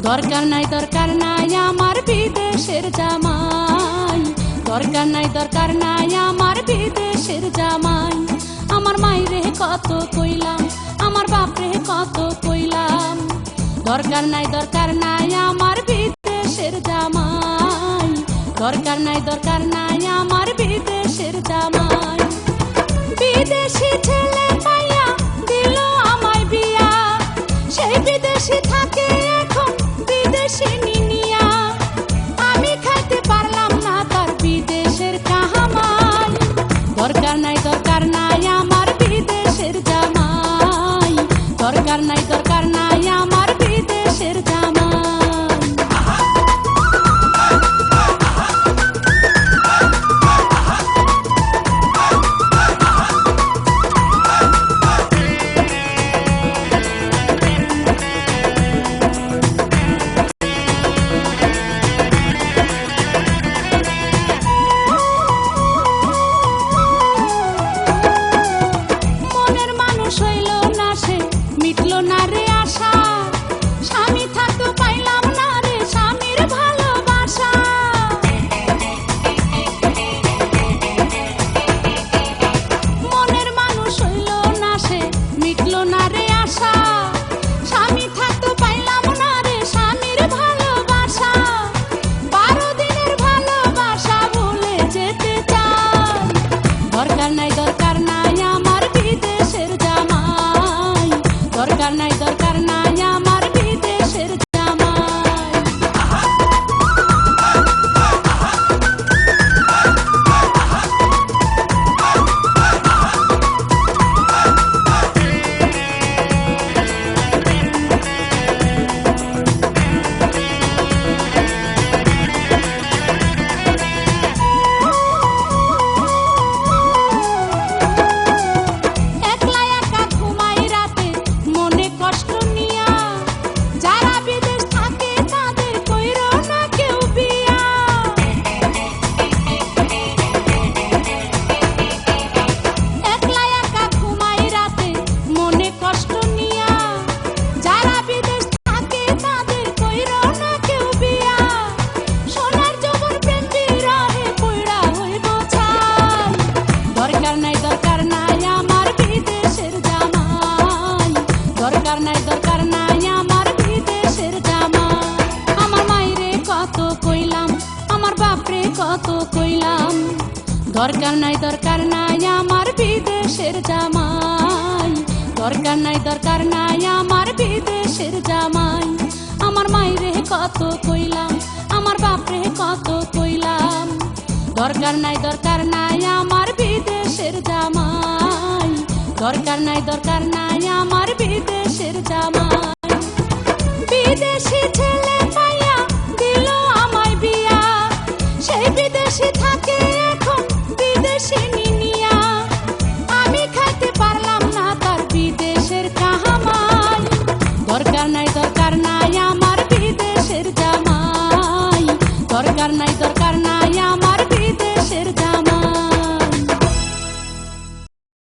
দরকার নাই আমার বিদেশের জামাই, দরকার নাই আমার বিদেশের জামাই। আমার মাইরে কত কইলাম, আমার বাপরে কত কইলাম, দরকার নাই আমার বিদেশের জামাই, দরকার নাই আমার বিদেশের জামাই। বিদেশি ছেলে পাইয়া দিল আমায় বিয়া, সেই বিদেশি থাকে এখন বিদেশি নিনিয়া। আমি খাইতে পারলাম না তার বিদেশের কামাই, দরকার নাই আমার বিদেশের জামাই, দরকার নাই আমার বিদেশের জামাই। দরকার নাই আমার বিদেশের জামাই। দরকার নাই আমার বিদেশের জামাই। আমার মাইরে কত কইলাম, আমার বাপরে কত কইলাম, দরকার নাই আমার বিদেশের জামাই, দরকার নাই আমার বিদেশের জামাই। আমার মাইরে কত কইলাম, আমার বাপরে কত কইলাম, দরকার নাই আমার বিদেশের জামাই, দরকার নাই আমার বিদেশের জামাই। বিদেশি ছেলে পাইয়া দিল আমায় বিয়া, সেই বিদেশি থাকে এখন বিদেশি নিনিয়া। আমি খাইতে পারলাম না তার বিদেশের কামাই, দরকার নাই আমার বিদেশের জামাই, দরকার নাই আমার